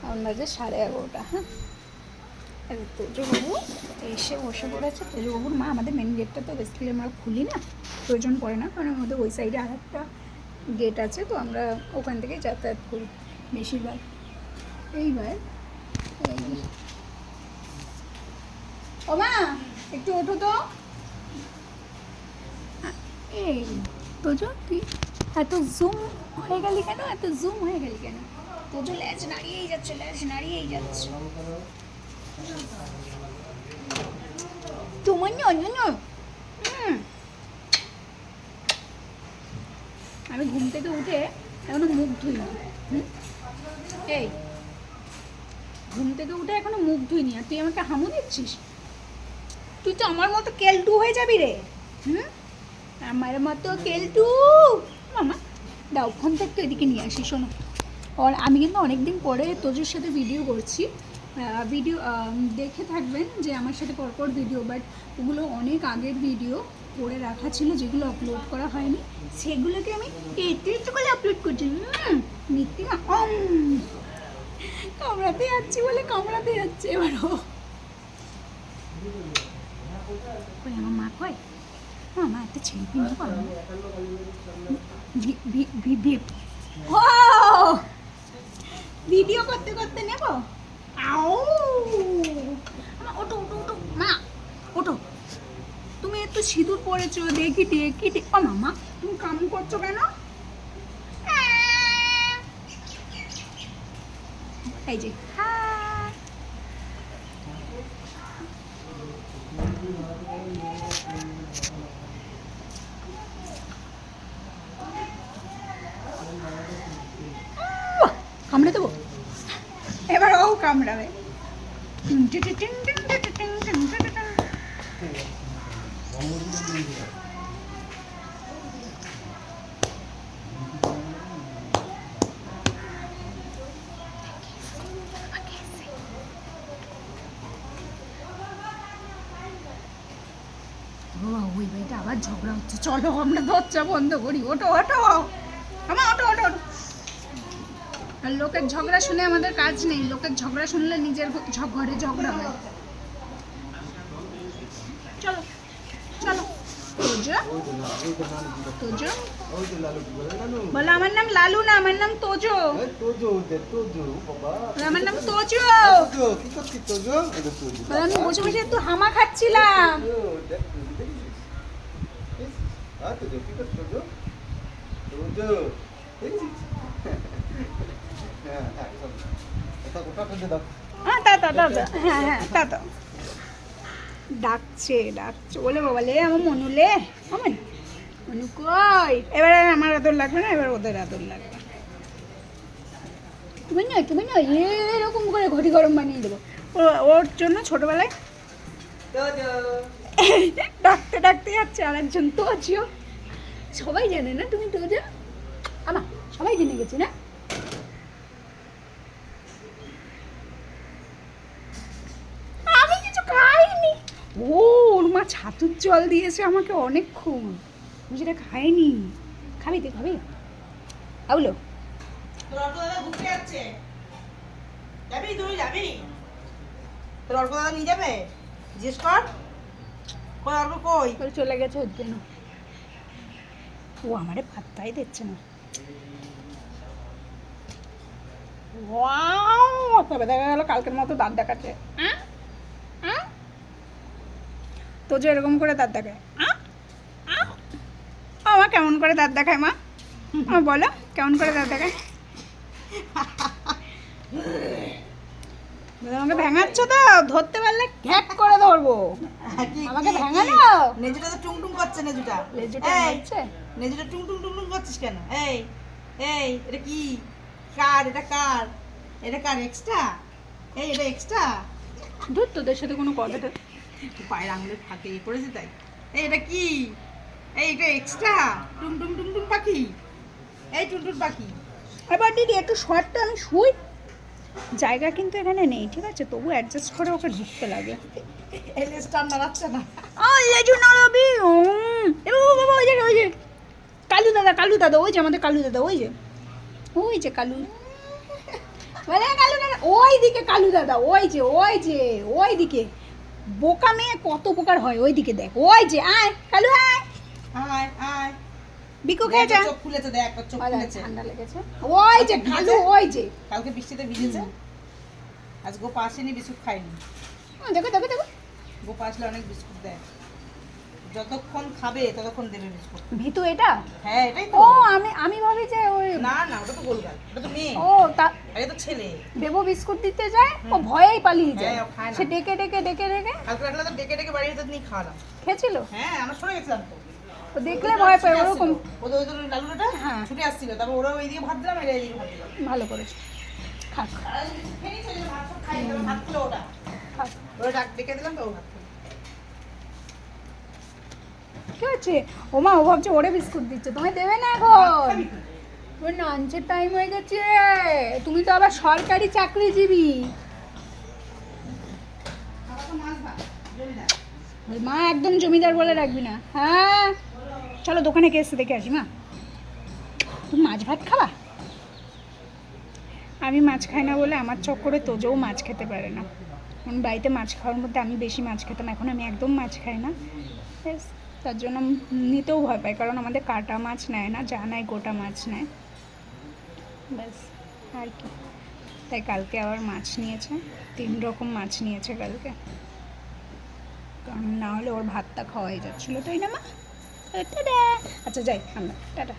এখন বাজে 11:30। হ্যাঁ, তোজবাবু এসে বসে পড়েছে। তোজবাবুর মা, আমাদের মেন গেটটা তো বেসিক্যালি আমরা খুলি না, প্রয়োজন পড়ে না, কারণ আমাদের ওই সাইডে আর একটা গেট আছে, তো আমরা ওখান থেকেই যাতায়াত করি বেশিরভাগ। এইবার ও মা, একটু ওঠো তো। এই তোজো, তুই এত জুম হয়ে গেলি কেন? এত জুম হয়ে গেলি কেন? তোজো ল্যাজ নাড়িয়েই যাচ্ছে, ল্যাজ নাড়িয়েই যাচ্ছে। তোমার না আমি ঘুম থেকে উঠে এখনো মুখ ধুইনি। এই ঘুম থেকে উঠে এখনো মুখ ধুইনি, আর তুই আমাকে হামু দিচ্ছিস? তুই তো আমার মতো কেলটু হয়ে যাবি রে। আমার মতো কেলটু। মামা দাও, ফোন থেকে এদিকে নিয়ে আসি। শোনো, আর আমি কিন্তু অনেকদিন পরে তোজোর সাথে ভিডিও করছি। ভিডিও দেখে থাকবেন যে আমার সাথে পরপর ভিডিও, বাট ওগুলো অনেক আগের ভিডিও করে রাখা ছিল, যেগুলো আপলোড করা হয়নি, সেগুলোকে আমি একটু করে আপলোড করছি। মিথ্যে না, কামড়াতে যাচ্ছি বলে কামড়াতে যাচ্ছে এবারও। আমার মা কয়, মা একটা ছেলফি নেবো। ভিডিও করতে করতে নেব। ওটো ওটো ওটো মা, ওটো। তুমি একটু সিঁদুর পরেছো, দেখি দেখি। ও মামা, তুমি কাম করছো কেন? এই যে কামড়ে দেবো এবার, ও কামড়াবে। ওই বাড়িটা আবার ঝগড়া হচ্ছে, চলো আমরা দরজা বন্ধ করি। ওটো ওটো আমার, ওটো ওটো ওটো। আর লোকের ঝগড়া শুনে আমাদের কাজ নেই, লোকের ঝগড়া শুনলে নিজের ঘরে ঝগড়া হয়। চলো চলো। তোজো তোজো বলো, আমার নাম লালু না, আমার নাম তোজো। আমার নাম তোজো। আমি বসে বসে একটু হামা খাচ্ছিলাম। ডাকছে ডাকছে, বলে বাবা লে আমার মনুলে, আমার মনু কই। এবার আমার আদর লাগবে না, এবার ওদের আদর লাগবে। তুমি নয় এরকম করে ঘটি গরম বানিয়ে দেবো ওর জন্য। ছোটবেলায় ডাকতে ডাকতে যাচ্ছে আর একজন তোজো। সবাই জানে না তুমি তোজো, আমা সবাই জেনে গেছে না। আমি কিছু খাইনি। ওর মা ছাতুর জল দিয়েছে আমাকে অনেকক্ষণ, আমি সেটা খাইনি। খাবি তুই, খাবি? আউলো নিয়ে যাবে, জিজ্ঞেস কর কই চলে গেছে ওর জন্য। ও আমারে পাত্তাই দিচ্ছে না। তবে দেখা গেল কালকের মতো দাঁত দেখাচ্ছে। তো যে এরকম করে দাঁত দেখায়, আমার কেমন করে দাঁত দেখায় মা? বলো কেমন করে দাঁত দেখায়? আমাকে ভেঙাচ্ছ তো, ধরতে পারলে ঘ্যাক করে ধরবো। আমাকে ভেঙানো। নেজুটা তো টুংটুং করছে, নেজুটা নেজুটা টুংটুং টুংটুং করছিস কেন? এই এই এটা কি কার? এটা কার? এটা কার এক্সট্রা? এই এটা এক্সট্রা? ধর তোদের সাথে কোনো কথাটা পায়ের আঙুলে ফাঁকে পড়েছে তাই। এই এটা কি? এই এটা এক্সট্রা টুংটুং টুংটুং পাখি। এই টুনটুন পাখি। এবার দিদি একটু শর্টটা আমি শুই। জায়গা কিন্তু এখানে নেই, ঠিক আছে, তবু অ্যাডজাস্ট করে ওকে ঢুকতে লাগে। এলে স্ট্যান্ডার আছে না। লেজু নড়বি। বাবা ওই যে কালু দাদা ওই যে আমাদের কালু দাদা, ওই যে কালু। বলে কালু দাদা ওই দিকে, কালু দাদা ওই যে ওই দিকে। বোকা মেয়ে কত উপকার হয়, ওই দিকে দেখ, ওই যে আয় কালু আয়। আয় আয় বিকু খেয়ে যা। চোখ খুলেছে, দেখ ওর চোখ খুলেছে। ঠান্ডা লেগেছে। ওই যে কালু, ওই যে কালকে বৃষ্টিতে ভিজেছে। আজ গোপা আসেনি, বিস্কুট খাইনি। দেখো দেখো দেখো, গোপা আসলে অনেক বিস্কুট দেয়, যতক্ষণ খাবে ততক্ষণ দেবে বিস্কুট। ভিতু এটা? হ্যাঁ এটাই তো। ও আমি ভাবি যে ওই, না না ওটা তো গোলগাল, ওটা তো মেয়ে। ও তা এটা তো ছেলে। দেবো বিস্কুট দিতে যায়, ও ভয়েই পালিয়ে যায়। হ্যাঁ, ও খায় না। সে ডেকে ডেকে ডেকে ডেকে কালকে রাখলে তো ডেকে ডেকে বাড়ির ভিতর নিয়ে খাওয়ালাম। খেয়েছিল। হ্যাঁ আমরা সরে গেছিলাম তো। ও দেখলে ভয় পায় ওরকম। ওদের ওই লালুটা হ্যাঁ। ছুটে আসছিল, তারপর ওরা ওইদিকে ভাত দিলাম, এরা এইদিকে ভাত দিলাম। ভালো করেছো, খাক আর খেয়ে নিয়েছে, ওই যে ভাত সব খাই, তারপর ভাত খেলো ওটা। খাক। ওরা ডাক ডেকে দিলাম তো ও ভাত খেলো। কি হচ্ছে? ওমা ও ভাবছে ওরে বিস্কুট দিচ্ছে, তুমি দেবে না এখন। খাবি কি? ওর লাঞ্চের টাইম হয়ে গেছে, তুমি তো আবার সরকারি চাকরিজীবী। খাবার তো মাছ ভাত, জমিদার। ওই মা একদম জমিদার বলে রাখবি না। হ্যাঁ চলো দোকানে কে এসে দেখে আসি। মা তুমি মাছ ভাত খাবা? আমি মাছ খাই না বলে আমার চক্করে তোজও মাছ খেতে পারে না। কারণ বাড়িতে মাছ খাওয়ার মধ্যে আমি বেশি মাছ খেতাম, এখন আমি একদম মাছ খাই না। ব্যাস, তার জন্য নিতেও ভয় পাই, কারণ আমাদের কাটা মাছ নেয় না, যা নেয় গোটা মাছ নেয়। ব্যাস আর কি। তাই কালকে আবার মাছ নিয়েছে, 3 রকম মাছ নিয়েছে কালকে, কারণ না হলে ওর ভাতটা খাওয়াই যাচ্ছিলো, তাই না মা? টাটা। আচ্ছা যাই আমরা, টাটা।